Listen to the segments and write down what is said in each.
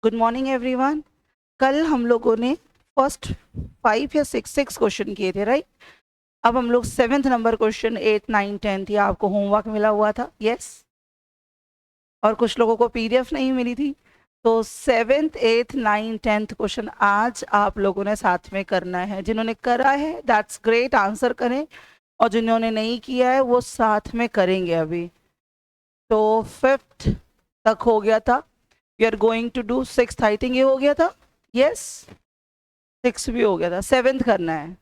Good morning everyone. कल हम लोगों ने फर्स्ट 5 या 6 क्वेश्चन किए थे, राइट। अब हम लोग 7th नंबर क्वेश्चन 8, 9, 10 या आपको होमवर्क मिला हुआ था, यस। और कुछ लोगों को पीडीएफ नहीं मिली थी। तो 7th, 8th, 9, 10th क्वेश्चन आज आप लोगों ने साथ में करना है। जिन्होंने करा है दैट्स ग्रेट, आंसर करें। और जिन्होंने नहीं किया है वो साथ में करेंगे अभी। तो 5th तक हो गया था। We are going to do 6th, I think ये हो गया था, यस। 6 भी हो गया था, 7th करना है।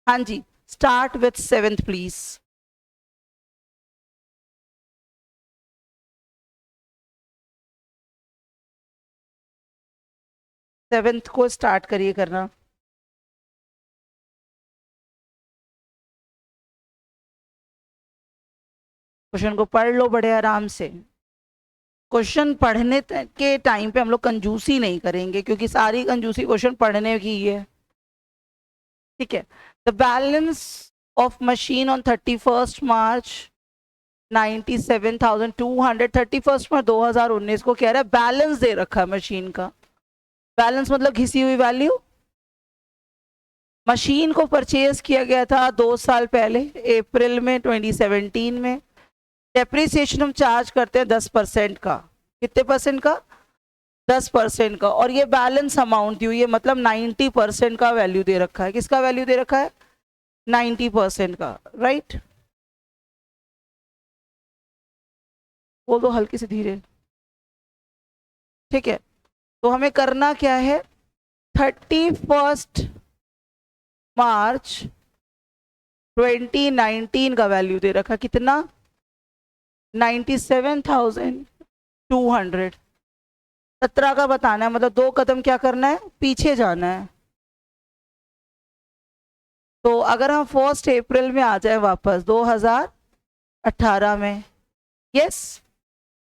हाँ जी, start with 7th please. 7th को स्टार्ट करिए करना। क्वेश्चन को पढ़ लो बड़े आराम से। क्वेश्चन पढ़ने के टाइम पे हम लोग कंजूसी नहीं करेंगे, क्योंकि सारी कंजूसी क्वेश्चन पढ़ने की ही है, ठीक है। The balance of machine on 31st March 97,200, 31st मार्च 2019 को कह रहा है बैलेंस दे रखा है मशीन का। बैलेंस मतलब घिसी हुई वैल्यू। मशीन को परचेज किया गया था 2 साल पहले, अप्रैल में 2017 में। डेप्रिसिएशन हम चार्ज करते हैं 10% का। कितने परसेंट का? 10% का। और ये बैलेंस अमाउंट दी हुई है, मतलब 90% का वैल्यू दे रखा है। किसका वैल्यू दे रखा है? 90% का, राइट। बोल दो हल्की से धीरे, ठीक है। तो हमें करना क्या है? 31 मार्च 2019 का वैल्यू दे रखा, कितना? 97,200। 17 का बताना है, मतलब 2 कदम क्या करना है? पीछे जाना है। तो अगर हम 1 अप्रैल में आ जाए वापस 2018 में, यस,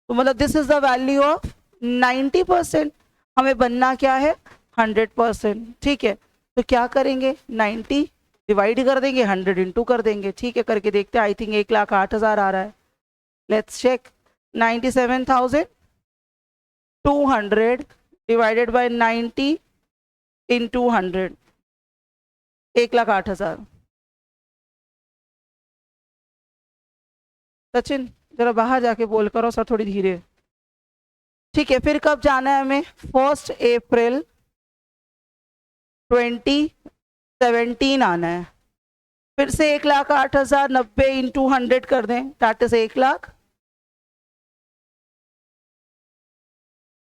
तो मतलब this is the value of 90%। हमें बनना क्या है? 100%, ठीक है। तो क्या करेंगे? 90 डिवाइड कर देंगे, 100 इंटू कर देंगे, ठीक है। करके देखते हैं, आई थिंक 1,08,000 आ रहा है। Let's check. 97,200 divided by 90 into 100, 1,08,000। Sachin जरा बाहर जाके बोल करो सर, थोड़ी धीरे, ठीक है। फिर कब जाना है हमें? 1 अप्रैल 2017 आना है। फिर से 1,08,000 90 इंटू 100 कर दें, दैट इज 1,00,000।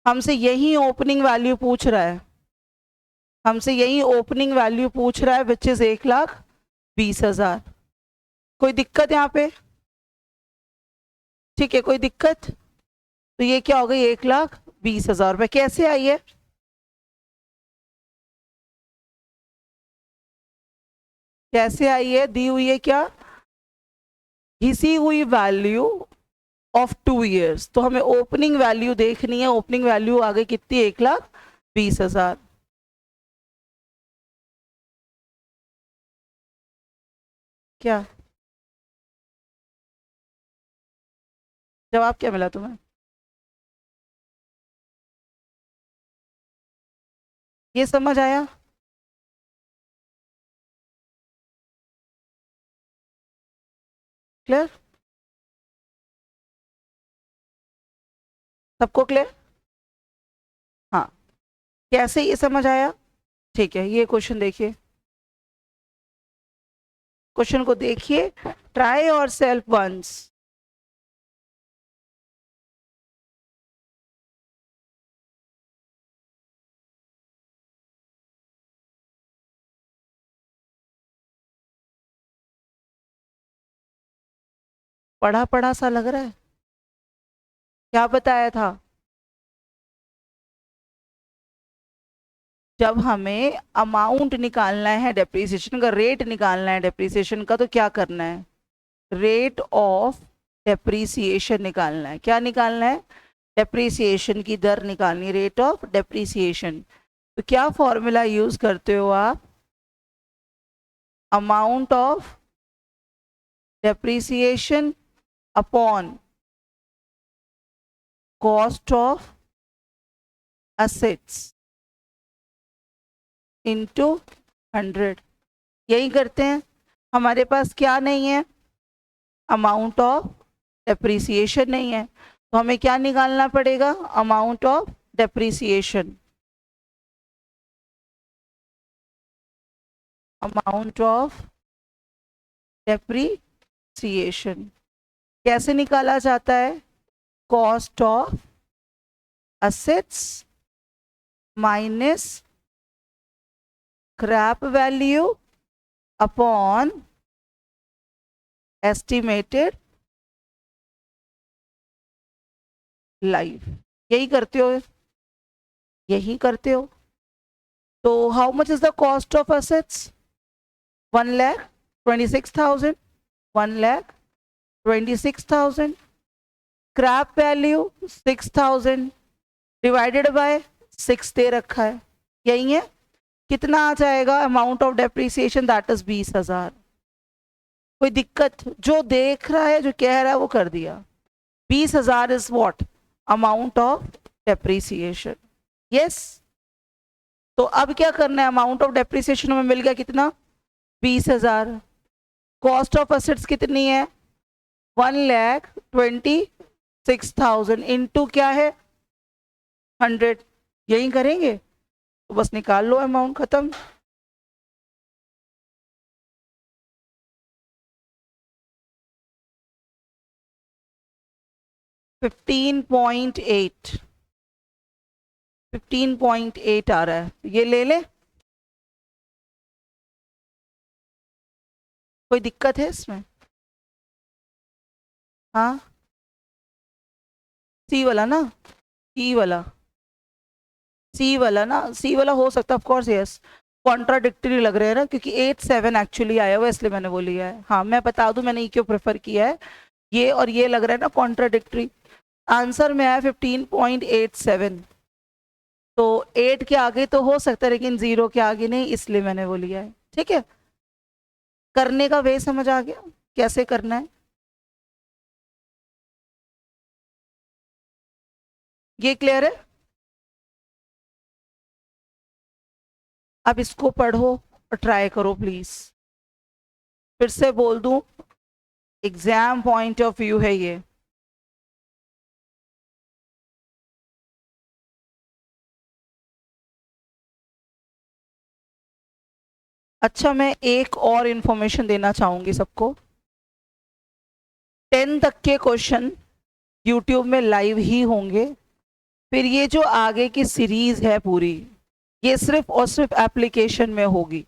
हमसे यही ओपनिंग वैल्यू पूछ रहा है, हमसे यही ओपनिंग वैल्यू पूछ रहा है, विच इज 1,20,000। कोई दिक्कत यहाँ पे? ठीक है, कोई दिक्कत? तो ये क्या हो गई? 1,20,000 रुपये। कैसे आई है? कैसे आई है? दी हुई है क्या? घिसी हुई वैल्यू ऑफ 2 ईयर्स। तो हमें ओपनिंग वैल्यू देखनी है। ओपनिंग वैल्यू आ गई कितनी? 1,20,000। क्या जवाब क्या मिला तुम्हें? ये समझ आया? क्लियर? सबको क्लियर? हाँ, कैसे ये समझ आया? ठीक है, ये क्वेश्चन देखिए। क्वेश्चन को देखिए, ट्राई और सेल्फ वंस। पढ़ा पढ़ा सा लग रहा है। क्या बताया था? जब हमें अमाउंट निकालना है, डेप्रिसिएशन का रेट निकालना है, डेप्रिसिएशन का, तो क्या करना है? रेट ऑफ डेप्रिसिएशन निकालना है। क्या निकालना है? डेप्रिसिएशन की दर निकालनी, रेट ऑफ डेप्रिसिएशन। तो क्या फॉर्मूला यूज करते हो आप? Amount of depreciation upon cost of assets into 100, यही करते हैं। हमारे पास क्या नहीं है, अमाउंट ऑफ डेप्रिसिएशन नहीं है, तो हमें क्या निकालना पड़ेगा, amount of depreciation, amount of depreciation कैसे निकाला जाता है, cost of assets minus scrap value upon estimated life, यही करते हो, यही करते हो। तो how much is the cost of assets, 1,26,000, 1,26,000, scrap value 6,000 divided by 6 दे रखा है, यही है। कितना आ जाएगा amount of depreciation, that is 20,000। कोई दिक्कत, जो देख रहा है जो कह रहा है वो कर दिया। 20,000 is what, amount of depreciation, yes. तो अब क्या करना है, अमाउंट ऑफ डेप्रिसिएशन में मिल गया कितना, 20,000। कॉस्ट ऑफ असेट्स कितनी है, 1,26,000 इंटू क्या है 100, यही करेंगे। तो बस निकाल लो, अमाउंट खत्म। $15.8 आ रहा है, ये ले ले, कोई दिक्कत है इसमें, हाँ। सी वाला ना, सी वाला, सी वाला ना, सी वाला हो सकता है, ऑफ कोर्स यस। कॉन्ट्राडिक्टरी लग रहे हैं ना, क्योंकि 8-7 एक्चुअली आया हुआ, इसलिए मैंने वो लिया है। हाँ मैं बता दूं मैंने ये क्यों प्रेफर किया है, ये और ये लग रहा है ना कॉन्ट्राडिक्टरी। आंसर में आया 15.87, तो 8 के आगे तो हो सकता है लेकिन 0 के आगे नहीं, इसलिए मैंने वो लिया है। ठीक है, करने का वे समझ आ गया कैसे करना है, ये क्लियर है। अब इसको पढ़ो और ट्राई करो प्लीज। फिर से बोल दूं, एग्जाम पॉइंट ऑफ व्यू है ये। अच्छा मैं एक और इंफॉर्मेशन देना चाहूंगी सबको, 10 तक के क्वेश्चन यूट्यूब में लाइव ही होंगे। फिर ये जो आगे की सीरीज है पूरी, ये सिर्फ और सिर्फ एप्लीकेशन में होगी।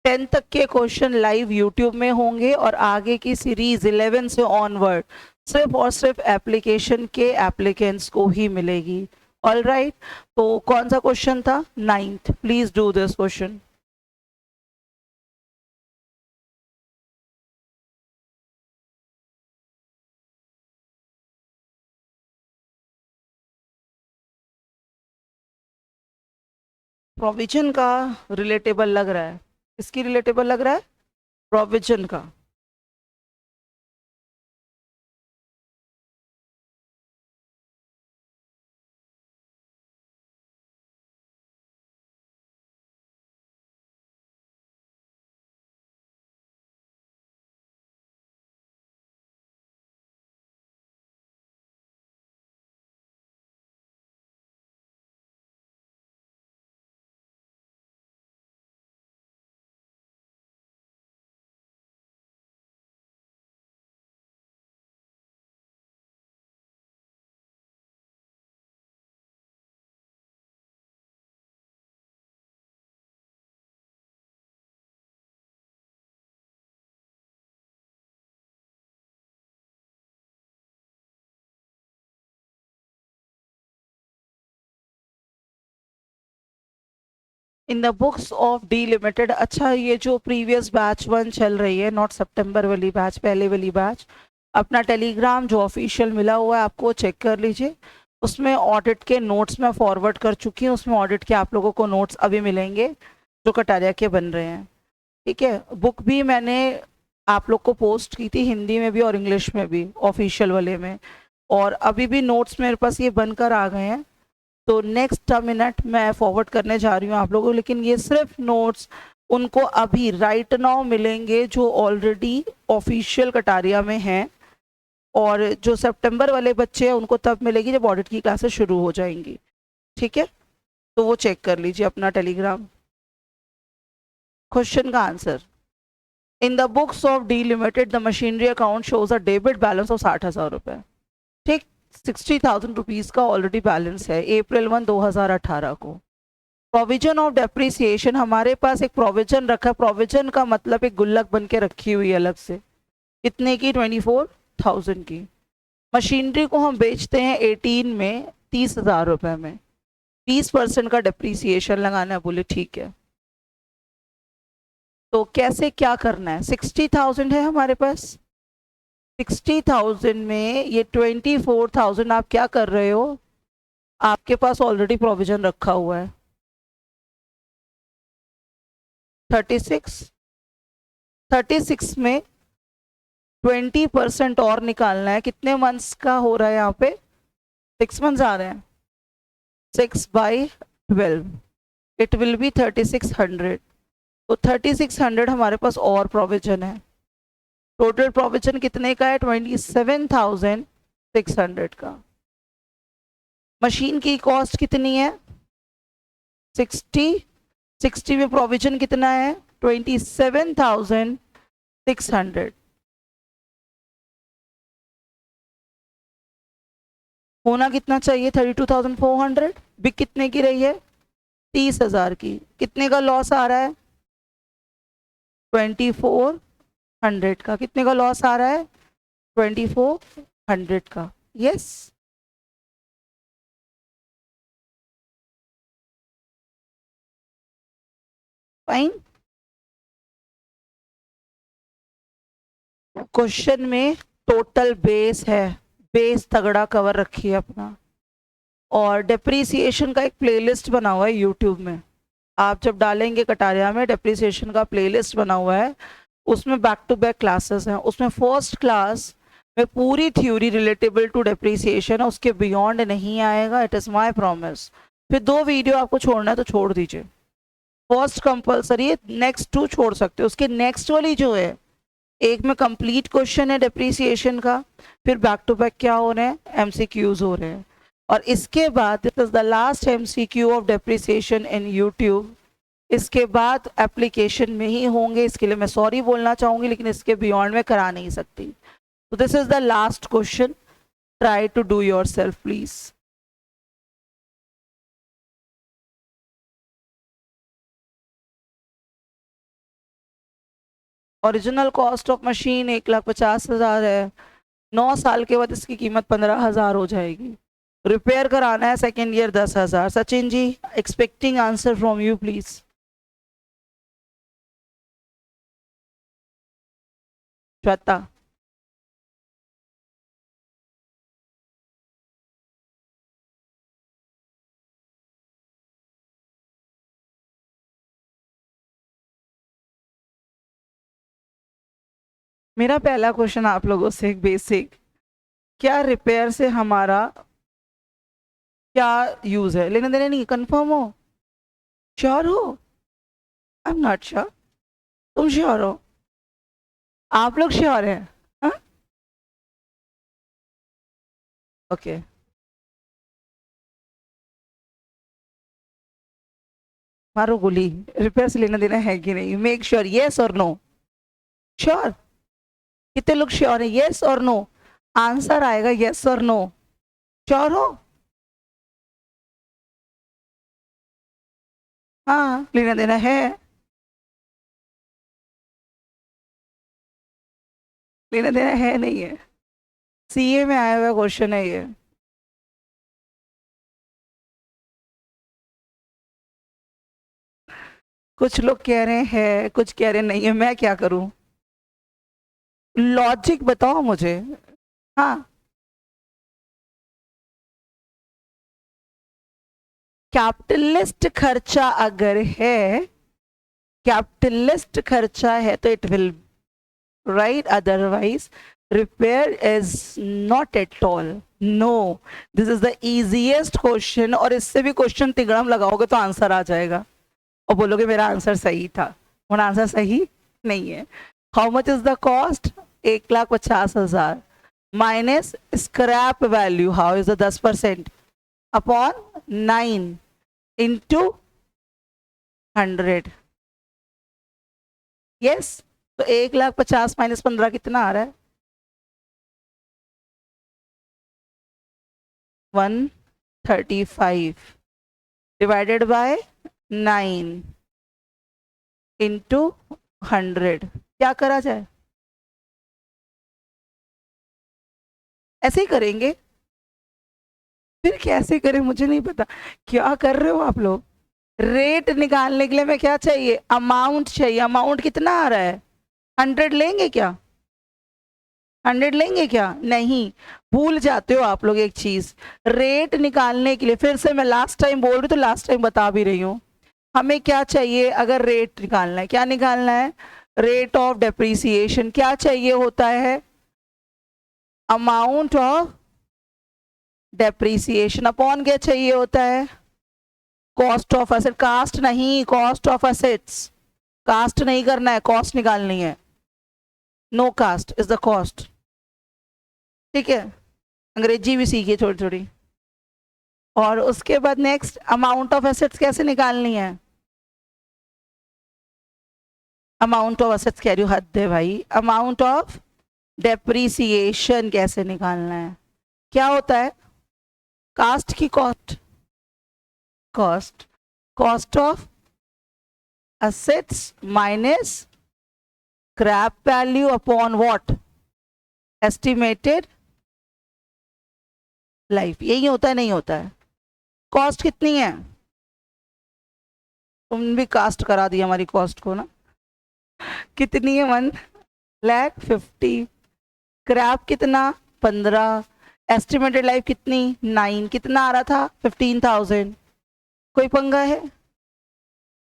10 तक के क्वेश्चन लाइव यूट्यूब में होंगे और आगे की सीरीज 11 से ऑनवर्ड सिर्फ और सिर्फ एप्लीकेशन के एप्लीकेंट्स को ही मिलेगी। ऑल राइट, तो कौन सा क्वेश्चन था, 9th, please do this question. Provision का रिलेटेबल लग रहा है, किसकी रिलेटेबल लग रहा है, प्रोविजन का। In the books of D limited. अच्छा ये जो प्रीवियस बैच 1 चल रही है, नॉट सितंबर वाली बैच, पहले वाली बैच, अपना टेलीग्राम जो ऑफिशियल मिला हुआ है आपको चेक कर लीजिए। उसमें ऑडिट के नोट्स मैं फॉरवर्ड कर चुकी हूँ, उसमें ऑडिट के आप लोगों को नोट्स अभी मिलेंगे जो कटारिया के बन रहे हैं। ठीक है, बुक भी मैंने आप लोग को पोस्ट की थी हिंदी में भी और इंग्लिश में भी, ऑफिशियल वाले में, और अभी भी नोट्स मेरे पास ये बनकर आ गए हैं। तो नेक्स्ट मिनट मैं फॉरवर्ड करने जा रही हूँ आप लोगों को, लेकिन ये सिर्फ नोट्स उनको अभी राइट नाउ मिलेंगे जो ऑलरेडी ऑफिशियल कटारिया में हैं, और जो सितंबर वाले बच्चे हैं उनको तब मिलेगी जब ऑडिट की क्लासेस शुरू हो जाएंगी। ठीक है, तो वो चेक कर लीजिए अपना टेलीग्राम। क्वेश्चन का answer, in the books of D limited the machinery account shows a debit balance of 60,000 रुपये। ठीक, 60,000 रुपीज़ का ऑलरेडी बैलेंस है अप्रैल 1 2018 को। प्रोविजन ऑफ डेप्रिसिएशन, हमारे पास एक प्रोविजन रखा, प्रोविजन का मतलब एक गुल्लक बन के रखी हुई है अलग से, कितने की, 24,000 की। मशीनरी को हम बेचते हैं 18 में 30,000 रुपये में, 20% का डेप्रिसिएशन लगाना है। बोले ठीक है, तो कैसे क्या करना है। 60,000 है हमारे पास, 60,000 में ये 24,000 आप क्या कर रहे हो, आपके पास ऑलरेडी प्रोविजन रखा हुआ है 36 में 20% और निकालना है। कितने मंथ्स का हो रहा है यहाँ पे, 6 मंथ्स आ रहे हैं, 6/12 इट विल बी 3600। तो 3600 हमारे पास और प्रोविजन है। टोटल प्रोविजन कितने का है, 27,600 का। मशीन की कॉस्ट कितनी है, 60 में प्रोविजन कितना है, 27,600। होना कितना चाहिए, 32,400। बिक कितने की रही है, 30,000 की। कितने का लॉस आ रहा है, 2400 का। कितने का लॉस आ रहा है, 2400 का। Yes, fine. क्वेश्चन में टोटल बेस है, बेस तगड़ा कवर रखिए अपना। और डेप्रीसिएशन का एक प्लेलिस्ट बना हुआ है यूट्यूब में, आप जब डालेंगे कटारिया में डेप्रीसिएशन का प्लेलिस्ट बना हुआ है, उसमें बैक टू बैक क्लासेस हैं। उसमें फर्स्ट क्लास में पूरी थ्योरी रिलेटेबल टू डेप्रीसिएशन है, उसके बियॉन्ड नहीं आएगा, इट इज़ माय प्रॉमिस। फिर 2 वीडियो आपको छोड़ना है तो छोड़ दीजिए, फर्स्ट कंपलसरी है, नेक्स्ट 2 छोड़ सकते हो। उसके नेक्स्ट वाली जो है, एक में कंप्लीट क्वेश्चन है डेप्रीसिएशन का, फिर बैक टू बैक क्या हो रहे हैं, एमसीक्यूज हो रहे हैं। और इसके बाद this is the last MCQ of depreciation in YouTube. इसके बाद एप्लीकेशन में ही होंगे, इसके लिए मैं सॉरी बोलना चाहूँगी, लेकिन इसके बियॉन्ड में करा नहीं सकती। तो this is the last question, try to do yourself please. Original cost of machine 1,50,000 है, 9 साल के बाद इसकी कीमत 15,000 हो जाएगी। रिपेयर कराना है second year 10,000। Sachin ji, expecting answer from you please. Shweta, मेरा पहला क्वेश्चन आप लोगों से एक बेसिक, क्या रिपेयर से हमारा क्या यूज है, लेने देने नहीं, कंफर्म हो, श्योर हो? आई एम नॉट श्योर, तुम श्योर हो? आप लोग श्योर हैं? ओके, मारो गोली, रिपेयर से लेना देना है कि नहीं, मेक श्योर, येस और नो। श्योर? कितने लोग श्योर है, येस और नो? आंसर आएगा येस और नो। श्योर हो? हाँ, लेना देना है, लेना देना है नहीं है, सीए में आया हुआ क्वेश्चन है ये। कुछ लोग कह रहे हैं, कुछ कह रहे नहीं है, मैं क्या करूं? लॉजिक बताओ मुझे। हाँ, कैपिटलिस्ट खर्चा अगर है, कैपिटलिस्ट खर्चा है तो it will right, otherwise repair is not at all. No, this is the easiest question, और इससे भी क्वेश्चन तिगड़म लगाओगे तो आंसर आ जाएगा और बोलोगे मेरा आंसर सही था, और आंसर सही नहीं है। How much is the cost? 1,50,000 minus scrap value, how is the 10% upon 9 into 100। Yes, तो 1,50,000 माइनस 15 कितना आ रहा है? 135 डिवाइडेड बाय 9 इंटू 100। क्या करा जाए? ऐसे ही करेंगे, फिर कैसे करें मुझे नहीं पता। क्या कर रहे हो आप लोग? रेट निकालने के लिए मैं क्या चाहिए? अमाउंट चाहिए। अमाउंट कितना आ रहा है? 100 लेंगे क्या? 100 लेंगे क्या? नहीं, भूल जाते हो आप लोग एक चीज। रेट निकालने के लिए फिर से मैं लास्ट टाइम बोल रही हूँ, तो लास्ट टाइम बता भी रही हूँ, हमें क्या चाहिए? अगर रेट निकालना है, क्या निकालना है? Rate of depreciation. क्या चाहिए होता है? अमाउंट ऑफ डेप्रीसिएशन अपॉन क्या चाहिए होता है? Cost of asset. कास्ट नहीं, कॉस्ट ऑफ एसेट्स। कास्ट नहीं करना है, कॉस्ट निकालनी है। No cast is the cost. ठीक है, अंग्रेजी भी सीखिए थोड़ी थोड़ी। और उसके बाद नेक्स्ट, अमाउंट ऑफ एसेट्स कैसे निकालनी है? अमाउंट ऑफ एसेट्स कह रही हूँ, हद है भाई। अमाउंट ऑफ डेप्रीसिएशन कैसे निकालना है? क्या होता है? कास्ट की cost, cost, cost of assets minus scrap value upon what? Estimated life. यही होता है, नहीं होता है? कॉस्ट कितनी है? तुम भी कास्ट करा दिया हमारी कॉस्ट को ना। कितनी है? 1,50,000। स्क्रैप कितना? 15। एस्टिमेटेड लाइफ कितनी? 9। कितना आ रहा था? 15,000। कोई पंगा है?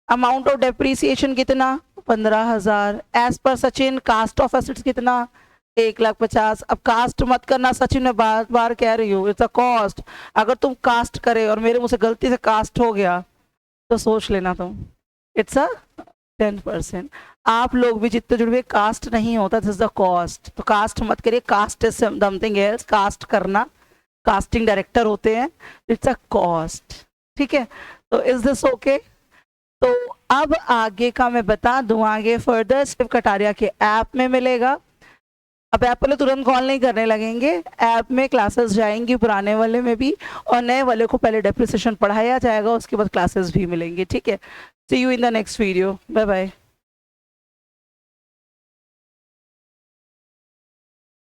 अमाउंट ऑफ डेप्रीसिएशन कितना? 15,000। As per Sachin, cast of assets कितना? 1,50,000। अब कास्ट मत करना सचिन, मैं बार बार कह रही हूँ, इट्स अ कॉस्ट। अगर तुम कास्ट करे और मेरे मुंह से गलती से कास्ट हो गया तो सोच लेना तुम, इट्स अ 10%। आप लोग भी जितने जुड़े, कास्ट नहीं होता, दिस इज द कॉस्ट। तो कास्ट मत करिए, cast is something else. Cast करना, कास्टिंग डायरेक्टर होते हैं, इट्स अ कॉस्ट। ठीक है, तो इज दिस ओके? तो अब आगे का मैं बता दूं, आगे फर्दर शिव कटारिया के ऐप में मिलेगा। अब ऐप वाले तुरंत कॉल नहीं करने लगेंगे, ऐप में क्लासेस जाएंगी, पुराने वाले में भी, और नए वाले को पहले डेप्रिसिएशन पढ़ाया जाएगा, उसके बाद क्लासेस भी मिलेंगे। ठीक है, see you in the next video, bye bye.